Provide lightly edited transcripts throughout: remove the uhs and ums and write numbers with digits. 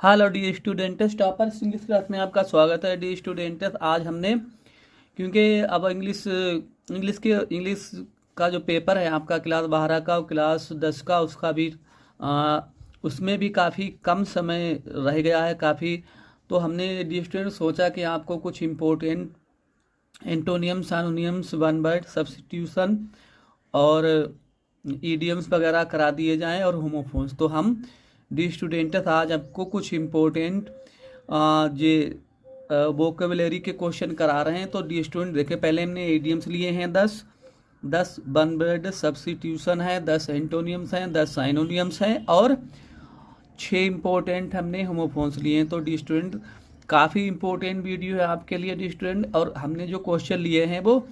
Hello D students, topper English class में आपका स्वागत है। डी स्टूडेंट्स, आज हमने क्योंकि अब इंग्लिश का जो पेपर है आपका क्लास 12 का और क्लास 10 का, उसका भी उसमें भी काफ़ी कम समय रह गया है काफ़ी। तो हमने डी स्टूडेंट सोचा कि आपको कुछ important antonyms, anonyms, one word substitution और ईडियम्स वगैरह करा दिए जाएं और होमोफोन्स। तो हम डी स्टूडेंट्स आज आपको कुछ इम्पोर्टेंट जे वोकेबलरी के क्वेश्चन करा रहे हैं। तो डी स्टूडेंट देखें, पहले हमने ईडियम्स लिए हैं 10 वन वर्ड सब्स्टिट्यूशन है, 10 एंटोनियम्स हैं, 10 साइनोनियम्स हैं और 6 इम्पोर्टेंट हमने होमोफोन्स लिए हैं। तो डी स्टूडेंट काफ़ी इम्पोर्टेंट वीडियो है आपके लिए डी स्टूडेंट, और हमने जो क्वेश्चन लिए हैं वो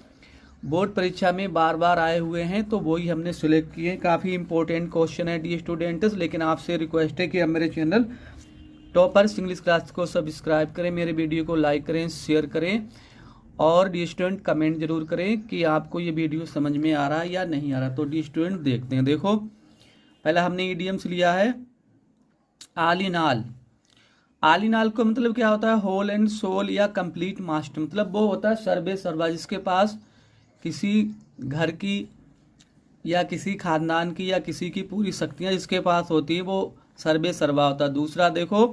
बोर्ड परीक्षा में बार बार आए हुए हैं, तो वही हमने सिलेक्ट किए। काफ़ी इंपॉर्टेंट क्वेश्चन है डी स्टूडेंट्स, लेकिन आपसे रिक्वेस्ट है कि आप मेरे चैनल टॉपर्स इंग्लिश क्लास को सब्सक्राइब करें, मेरे वीडियो को लाइक करें, शेयर करें और डी स्टूडेंट कमेंट जरूर करें कि आपको ये वीडियो समझ में आ रहा है या नहीं आ रहा। तो डी स्टूडेंट देखते हैं। देखो, पहला हमने ईडियम्स लिया है all in all. All in all को मतलब क्या होता है? होल एंड सोल या कंप्लीट मास्टर, मतलब वो होता है सर्वे सर्वा, जिसके पास किसी घर की या किसी खानदान की या किसी की पूरी शक्तियाँ जिसके पास होती है, वो सर्वे सर्वा होता है। दूसरा देखो,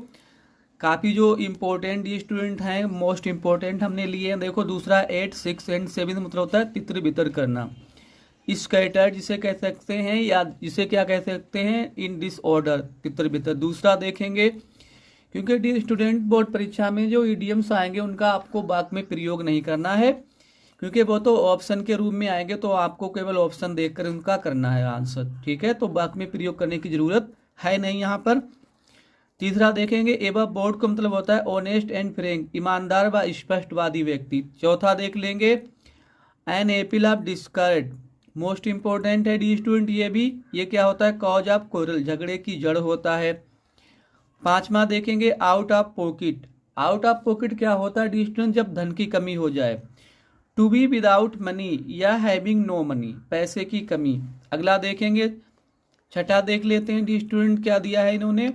काफ़ी जो इम्पोर्टेंट ये स्टूडेंट हैं, मोस्ट इम्पोर्टेंट हमने लिए हैं। देखो दूसरा 8, 6 एंड 7 मतलब होता है तितर बितर करना। स्कैटर्ड जिसे कह सकते हैं, या जिसे क्या कह सकते हैं, इन डिसऑर्डर, तितर बितर। दूसरा देखेंगे, क्योंकि डी स्टूडेंट बोर्ड परीक्षा में जो ईडियम्स आएंगे उनका आपको वाक्य में प्रयोग नहीं करना है, क्योंकि वो तो ऑप्शन के रूप में आएंगे, तो आपको केवल ऑप्शन देखकर उनका करना है आंसर। ठीक है, तो वाक्य में प्रयोग करने की जरूरत है नहीं यहाँ पर। तीसरा देखेंगे, एबव बोर्ड का मतलब होता है ऑनेस्ट एंड फ्रैंक, ईमानदार व स्पष्टवादी व्यक्ति। चौथा देख लेंगे, an apple of discord, most important है डी स्टूडेंट ये भी। ये क्या होता है? कॉज ऑफ क्वारल, झगड़े की जड़ होता है। पांचवा देखेंगे, out of pocket. Out of pocket क्या होता है डी स्टूडेंट? जब धन की कमी हो जाए। टू बी विदाउट मनी या हैविंग नो मनी, पैसे की कमी। अगला देखेंगे, छठा देख लेते हैं डी स्टूडेंट क्या दिया है इन्होंने।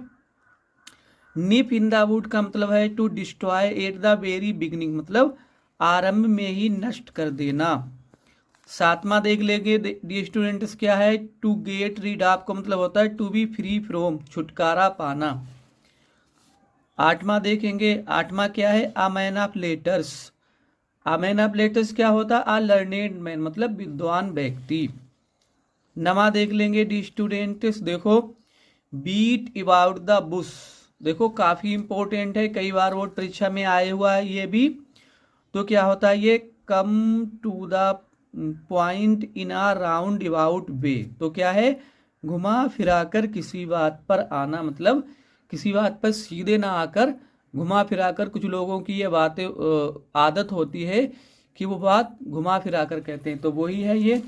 निप इन द वुड का मतलब है to destroy at the very beginning, मतलब आरंभ में ही नष्ट कर देना। सातवां देख लेंगे डी स्टूडेंट्स क्या है, टू गेट रीड ऑफ का मतलब होता है टू बी फ्री फ्रॉम, छुटकारा पाना। आठवां देखेंगे, आठवां क्या है, a man of letters. A man of letters क्या होता है? अ लर्नेड मैन, मतलब विद्वान व्यक्ति। नवा देख लेंगे डी स्टूडेंट्स, देखो बीट अबाउट द बुश। देखो काफी इंपॉर्टेंट है, कई बार बोर्ड परीक्षा में आए हुआ है ये भी। तो क्या होता है ये? Come to the point in a round about way. तो क्या है? घुमा फिराकर किसी बात पर आना, मतलब किसी बात पर सीधे ना आकर घुमा फिराकर। कुछ लोगों की ये बातें आदत होती है कि वो बात घुमा फिराकर कहते हैं, तो वही है ये।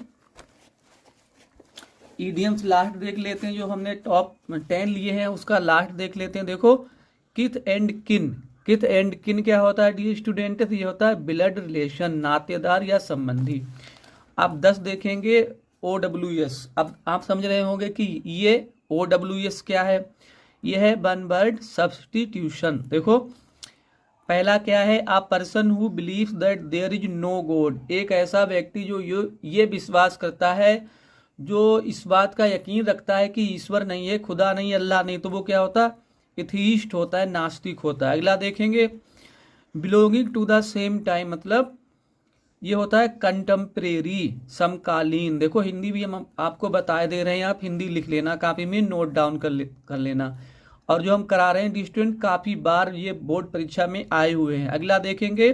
ईडियम्स लास्ट देख लेते हैं, जो हमने टॉप 10 लिए हैं उसका लास्ट देख लेते हैं। देखो, किथ एंड किन। किथ एंड किन क्या होता है डी स्टूडेंट? ये होता है ब्लड रिलेशन, नातेदार या संबंधी। आप 10 देखेंगे, OWS। अब आप समझ रहे होंगे कि ये OWS क्या है। ये है वन वर्ड सब्स्टिट्यूशन। देखो पहला क्या है, a person who believes that there is no God, एक ऐसा व्यक्ति जो ये विश्वास करता है, जो इस बात का यकीन रखता है कि ईश्वर नहीं है, खुदा नहीं, अल्लाह नहीं, तो वो क्या होता है? एथीस्ट होता है, नास्तिक होता है। अगला देखेंगे, belonging to the same time, मतलब ये होता है कंटेम्परेरी, समकालीन। देखो हिंदी भी हम आपको बताए दे रहे हैं, आप हिंदी लिख लेना, कापी में नोट डाउन कर लेना। और जो हम करा रहे हैं स्टूडेंट, काफी बार ये बोर्ड परीक्षा में आए हुए हैं। अगला देखेंगे,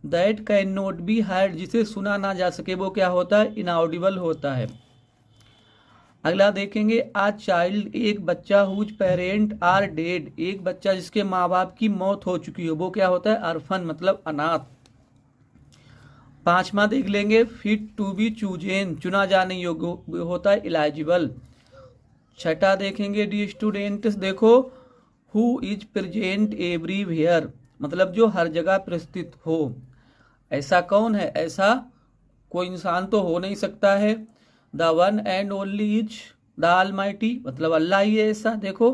that can not be heard, जिसे सुना ना जा सके, वो क्या होता है? इनऑडिबल होता है। अगला देखेंगे, आ चाइल्ड, एक बच्चा, हुज पेरेंट आर डेड, एक बच्चा जिसके माँ बाप की मौत हो चुकी हो, वो क्या होता है? अर्फन, मतलब अनाथ। पांचवा देख लेंगे, फिट टू बी चूजेन, चुना जाने योग्य होता है, इलाजिबल। छठा देखेंगे डी स्टूडेंट्स, देखो हु इज प्रेजेंट एवरीवेयर, मतलब जो हर जगह प्रस्थित हो। ऐसा कौन है? ऐसा कोई इंसान तो हो नहीं सकता है। The one and only is the almighty, मतलब अल्लाह ही है ऐसा। देखो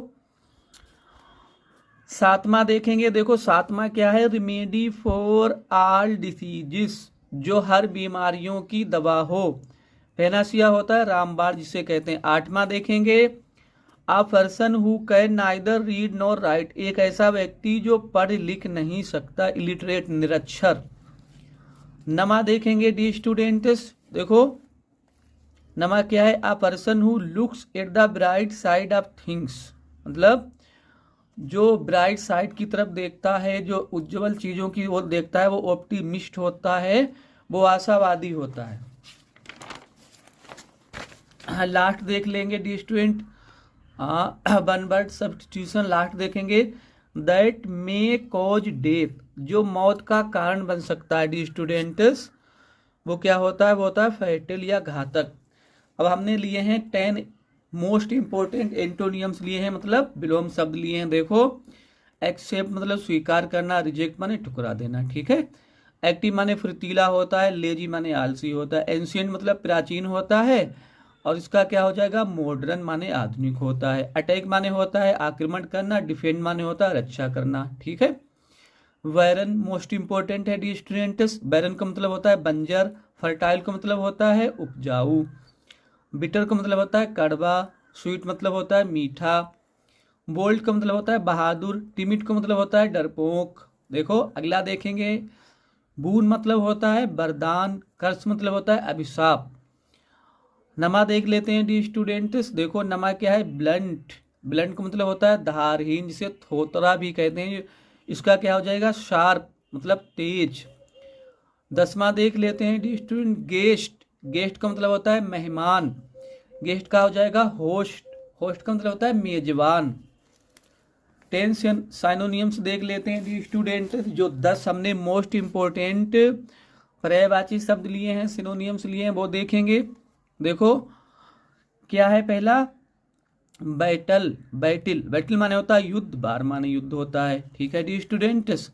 सातवां देखेंगे, देखो सातवां क्या है, रेमेडी फॉर ऑल डिसीजेस, जो हर बीमारियों की दवा हो। पेनासिया होता है रामबाण जिसे कहते हैं। आठवां देखेंगे, a person who can neither read nor right, एक ऐसा व्यक्ति जो पढ़ लिख नहीं सकता, इलिटरेट, निरक्षर। नमा देखेंगे डी स्टूडेंट्स, देखो नमा क्या है, a person who looks at the bright side of things, मतलब जो ब्राइट साइड की तरफ देखता है, जो उज्जवल चीजों की ओर देखता है, वो ऑप्टिमिस्ट होता है, वो आशावादी होता है। लास्ट देख लेंगे dear student, one word substitution last देखेंगे, दैट मे कॉज डेथ, जो मौत का कारण बन सकता है डी स्टूडेंट्स, वो क्या होता है, वो होता है फैटल या घातक। अब हमने लिए हैं 10 मोस्ट इंपोर्टेंट एंटोनियम्स लिए हैं, मतलब विलोम शब्द लिए हैं। देखो एक्सेप्ट मतलब स्वीकार करना, रिजेक्ट माने ठुकरा देना, ठीक है। एक्टिव माने फुर्तीला होता है, लेजी माने आलसी होता है, एंशियंट मतलब प्राचीन होता है, और इसका क्या हो जाएगा, मॉडर्न माने आधुनिक होता है। अटैक माने होता है आक्रमण करना, डिफेंड माने होता है रक्षा करना, ठीक है। बैरन मोस्ट इंपोर्टेंट है डी स्टूडेंट्स, बैरन का मतलब होता है बंजर, फर्टाइल का मतलब होता है उपजाऊ, बिटर का मतलब होता है कड़वा, स्वीट मतलब होता है मीठा, बोल्ड का मतलब होता है बहादुर, टिमिड का मतलब होता है डरपोक। देखो अगला देखेंगे, बून मतलब होता है वरदान, कर्स मतलब होता है अभिशाप। नमा देख लेते हैं डी स्टूडेंट्स, देखो नमा क्या है, ब्लंट, ब्लंट का मतलब होता है धारहीन, जिसे थोतरा भी कहते हैं, इसका क्या हो जाएगा, शार्प मतलब तेज। 10वां देख लेते हैं डी स्टूडेंट, गेस्ट, गेस्ट का मतलब होता है मेहमान, गेस्ट का हो जाएगा होस्ट, होस्ट का मतलब होता है मेजबान। 10 साइनोनियम्स देख लेते हैं डी स्टूडेंट, जो 10 हमने मोस्ट इंपोर्टेंट पर्यायवाची शब्द लिए हैं, सिनोनियम्स लिए हैं, वो देखेंगे। देखो क्या है, पहला बैटल, बैटिल, बैटिल माने होता है युद्ध, बार माने युद्ध होता है, ठीक है डी स्टूडेंट्स।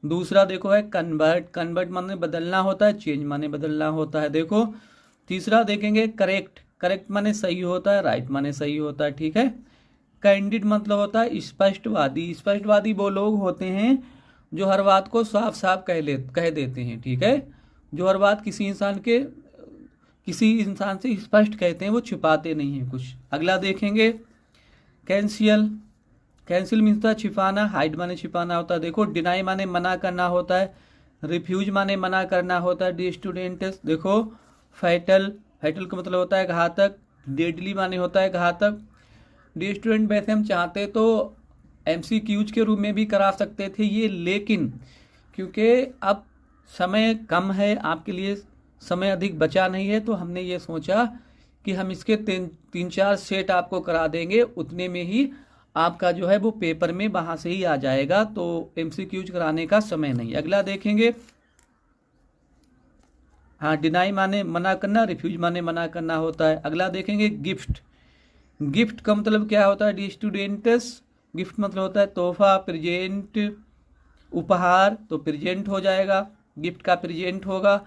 दूसरा देखो है कन्वर्ट, कन्वर्ट माने बदलना होता है, चेंज माने बदलना होता है। देखो तीसरा देखेंगे करेक्ट, करेक्ट माने सही होता है, राइट माने सही होता है, ठीक है। कैंडिड मतलब होता है स्पष्टवादी, स्पष्टवादी वो लोग होते हैं जो हर बात को साफ साफ कह देते हैं, ठीक है। जो हर बात किसी इंसान से स्पष्ट कहते हैं, वो छिपाते नहीं हैं कुछ। अगला देखेंगे कैंसियल, कैंसिल मीन्स था छिपाना, हाइड माने छिपाना होता है। देखो डिनाई माने मना करना होता है, रिफ्यूज माने मना करना होता है डी स्टूडेंट्स। देखो फैटल, फैटल का मतलब होता है घातक, डेडली माने होता है घातक। डी स्टूडेंट वैसे हम चाहते तो MCQs के रूप में भी करा सकते थे ये, लेकिन क्योंकि अब समय कम है, आपके लिए समय अधिक बचा नहीं है, तो हमने ये सोचा कि हम इसके 3-4 सेट आपको करा देंगे, उतने में ही आपका जो है वो पेपर में वहां से ही आ जाएगा, तो MCQs कराने का समय नहीं। अगला देखेंगे, हाँ डिनाई माने मना करना, रिफ्यूज माने मना करना होता है। अगला देखेंगे गिफ्ट, गिफ्ट का मतलब क्या होता है डी स्टूडेंट्स, गिफ्ट मतलब होता है तोहफा, प्रेजेंट, उपहार, तो प्रेजेंट हो जाएगा, गिफ्ट का प्रेजेंट होगा।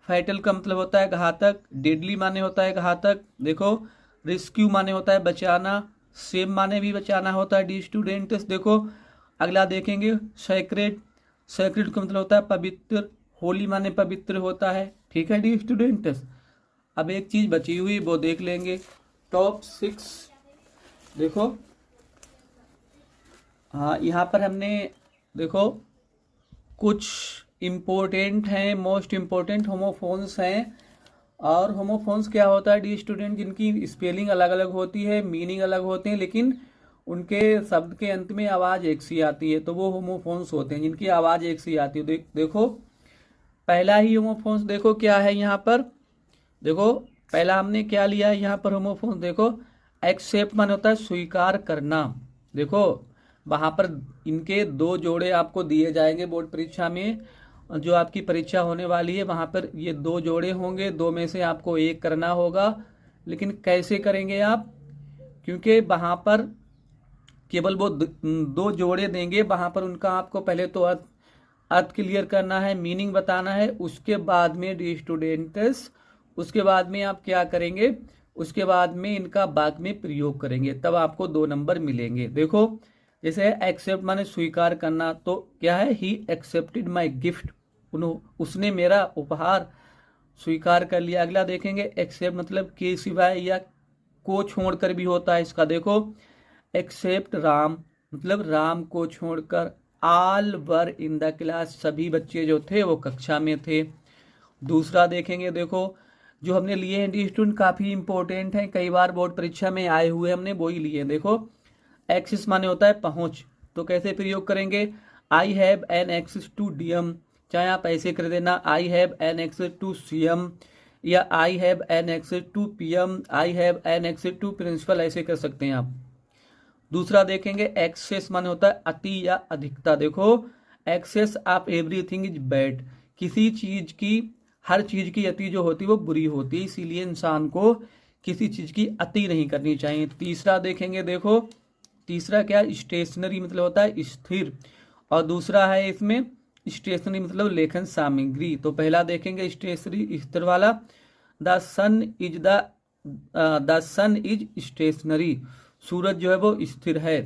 फैटल का मतलब होता है घातक, डेडली माने होता है घातक। देखो रेस्क्यू माने होता है बचाना, सेम माने भी बचाना होता है डी स्टूडेंट्स। देखो अगला देखेंगे सैक्रेड, सैक्रेड का मतलब होता है पवित्र, होली माने पवित्र होता है, ठीक है डी स्टूडेंट्स। अब एक चीज बची हुई वो देख लेंगे, टॉप 6। देखो हाँ यहाँ पर हमने देखो कुछ इम्पोर्टेंट हैं, मोस्ट इम्पोर्टेंट होमोफोन्स हैं। और होमोफोन्स क्या होता है डी स्टूडेंट, जिनकी स्पेलिंग अलग अलग होती है, मीनिंग अलग होते हैं, लेकिन उनके शब्द के अंत में आवाज़ एक सी आती है, तो वो होमोफोन्स होते हैं जिनकी आवाज़ एक सी आती है। देखो पहला ही होमोफोन्स देखो क्या है यहाँ पर, देखो पहला हमने क्या लिया है यहाँ पर होमोफोन्स, देखो एक्सेप्ट माने होता है स्वीकार करना। देखो वहाँ पर इनके 2 जोड़े आपको दिए जाएंगे बोर्ड परीक्षा में, जो आपकी परीक्षा होने वाली है वहाँ पर ये 2 जोड़े होंगे, 2 में से आपको एक करना होगा। लेकिन कैसे करेंगे आप, क्योंकि वहाँ पर केवल वो 2 जोड़े देंगे, वहाँ पर उनका आपको पहले तो अर्थ क्लियर करना है, मीनिंग बताना है, उसके बाद में डी स्टूडेंट्स, उसके बाद में आप क्या करेंगे, उसके बाद में इनका बाद में प्रयोग करेंगे, तब आपको 2 नंबर मिलेंगे। देखो जैसे एक्सेप्ट माने स्वीकार करना, तो क्या है, ही एक्सेप्टेड माई गिफ्ट, उसने मेरा उपहार स्वीकार कर लिया। अगला देखेंगे एक्सेप्ट मतलब के सिवाय या को छोड़कर भी होता है इसका। देखो एक्सेप्ट राम मतलब राम को छोड़कर, all were in the class सभी बच्चे जो थे वो कक्षा में थे। दूसरा देखेंगे, देखो जो हमने लिए हैं डी स्टूडेंट काफ़ी इंपॉर्टेंट हैं, कई बार बोर्ड परीक्षा में आए हुए हमने वो ही लिए हैं। देखो एक्सेस माने होता है पहुंच, तो कैसे प्रयोग करेंगे, I have an access to DM, चाहे आप ऐसे कर देना I have an access to CM, या I have an access to PM, I have an access to principal, ऐसे कर सकते हैं आप। दूसरा देखेंगे एक्सेस माने होता है अति या अधिकता। देखो excess of everything is bad, किसी चीज की, हर चीज की अति जो होती है वो बुरी होती है, इसीलिए इंसान को किसी चीज की अति नहीं करनी चाहिए। तीसरा देखेंगे, देखो तीसरा क्या, स्टेशनरी मतलब होता है स्थिर, और दूसरा है इसमें स्टेशनरी मतलब लेखन सामग्री। तो पहला देखेंगे स्टेशनरी स्थिर वाला, द सन इज स्टेशनरी, सूरज जो है वो स्थिर है।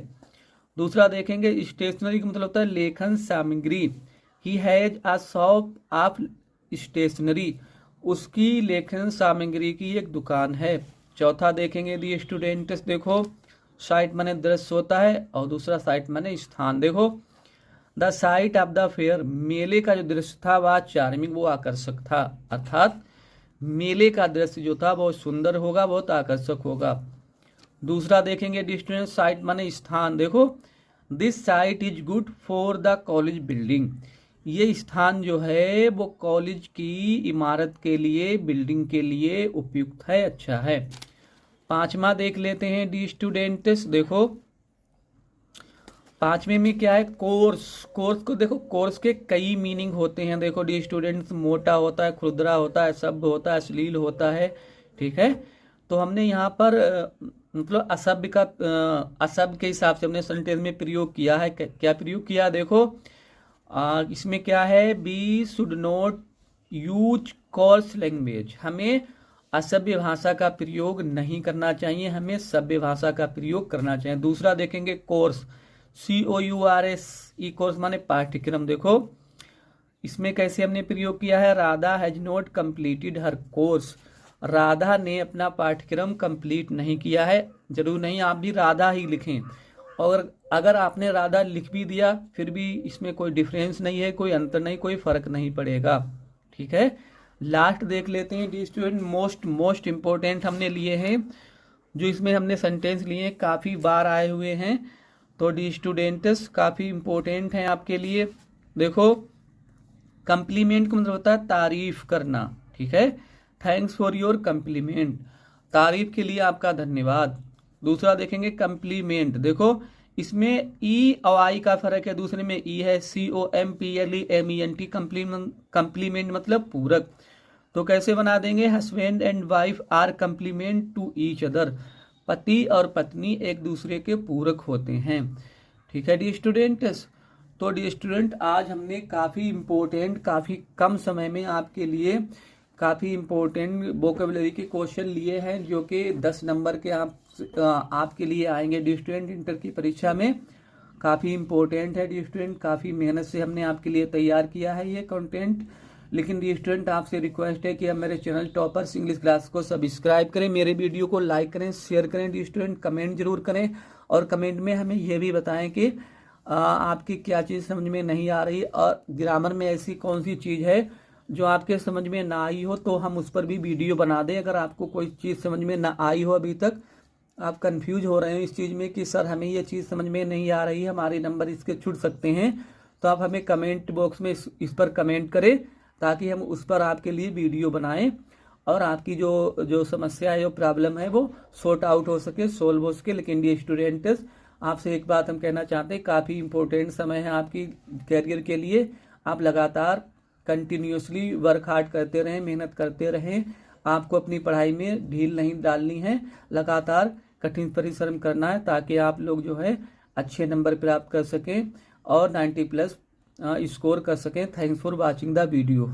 दूसरा देखेंगे स्टेशनरी का मतलब होता है लेखन सामग्री, he has a shop of stationery, उसकी लेखन सामग्री की एक दुकान है। चौथा देखेंगे दी स्टूडेंट्स, देखो साइट माने दृश्य होता है और दूसरा साइट माने स्थान। देखो the site of the fair, मेले का जो दृश्य था वह चार्मिंग, वो आकर्षक था, अर्थात मेले का दृश्य जो था बहुत सुंदर होगा, बहुत आकर्षक होगा। दूसरा देखेंगे डिस्टेंस, साइट माने स्थान। देखो this site is good for the college building, ये स्थान जो है वो कॉलेज की इमारत के लिए, बिल्डिंग के लिए उपयुक्त है, अच्छा है। पांचवा देख लेते हैं डी स्टूडेंट्स, देखो पांचवे में क्या है, कोर्स। कोर्स को देखो, कोर्स के कई मीनिंग होते हैं। देखो डी स्टूडेंट्स, मोटा होता है, खुरदरा होता है, सभ्य होता है, अश्लील होता है, ठीक है। तो हमने यहाँ पर मतलब असभ्य का असभ्य के हिसाब से हमने सेंटेंस में प्रयोग किया है। क्या प्रयोग किया, देखो इसमें क्या है, we should not use coarse language, हमें असभ्य भाषा का प्रयोग नहीं करना चाहिए, हमें सभ्य भाषा का प्रयोग करना चाहिए। दूसरा देखेंगे कोर्स, COURS, ई कोर्स माने पाठ्यक्रम। देखो इसमें कैसे हमने प्रयोग किया है, Radha has not completed her course, Radha ने अपना पाठ्यक्रम कंप्लीट नहीं किया है। जरूर नहीं आप भी राधा ही लिखें, और अगर आपने राधा लिख भी दिया फिर भी इसमें कोई डिफरेंस नहीं है, कोई अंतर नहीं, कोई फर्क नहीं पड़ेगा, ठीक है। लास्ट देख लेते हैं डी स्टूडेंट, मोस्ट इम्पोर्टेंट हमने लिए हैं, जो इसमें हमने सेंटेंस लिए हैं, काफ़ी बार आए हुए हैं, तो डी स्टूडेंट्स काफ़ी इम्पोर्टेंट हैं आपके लिए। देखो कम्प्लीमेंट का मतलब होता है तारीफ करना, ठीक है, थैंक्स फॉर योर कम्प्लीमेंट, तारीफ के लिए आपका धन्यवाद। दूसरा देखेंगे कम्प्लीमेंट, देखो इसमें ई और आई का फर्क है, दूसरे में ई है, COMPLEMENT, कम्प्लीमेंट मतलब पूरक। तो कैसे बना देंगे, husband and wife are complement to each other, पति और पत्नी एक दूसरे के पूरक होते हैं, ठीक है डी स्टूडेंट्स। तो डी स्टूडेंट आज हमने काफ़ी इम्पोर्टेंट, काफ़ी कम समय में आपके लिए काफ़ी इम्पोर्टेंट वोकेबलरी के क्वेश्चन लिए हैं, जो कि 10 नंबर के आपके लिए आएंगे डी स्टूडेंट इंटर की परीक्षा में। काफ़ी इम्पोर्टेंट है डी स्टूडेंट, काफ़ी मेहनत से हमने आपके लिए तैयार किया है ये कंटेंट। लेकिन डी स्टूडेंट आपसे रिक्वेस्ट है कि आप मेरे चैनल टॉपर्स इंग्लिश क्लास को सब्सक्राइब करें, मेरे वीडियो को लाइक करें, शेयर करें डी स्टूडेंट, कमेंट जरूर करें, और कमेंट में हमें यह भी बताएं कि आपकी क्या चीज़ समझ में नहीं आ रही, और ग्रामर में ऐसी कौन सी चीज़ है जो आपके समझ में ना आई हो, तो हम उस पर भी वीडियो बना दें। अगर आपको कोई चीज़ समझ में ना आई हो, अभी तक आप कंफ्यूज हो रहे हैं इस चीज़ में कि सर हमें ये चीज़ समझ में नहीं आ रही है, हमारे नंबर इसके छूट सकते हैं, तो आप हमें कमेंट बॉक्स में इस पर कमेंट करें, ताकि हम उस पर आपके लिए वीडियो बनाएं और आपकी जो समस्या है, जो प्रॉब्लम है, वो सॉर्ट आउट हो सके, सोल्व हो सके। लेकिन ये स्टूडेंट्स आपसे एक बात हम कहना चाहते हैं, काफ़ी इंपॉर्टेंट समय है आपकी कैरियर के लिए, आप लगातार कंटिन्यूसली वर्क हार्ड करते रहें, मेहनत करते रहें, आपको अपनी पढ़ाई में ढील नहीं डालनी है, लगातार कठिन परिश्रम करना है, ताकि आप लोग जो है अच्छे नंबर प्राप्त कर सकें और 90+ स्कोर कर सकें। Thanks for watching the video.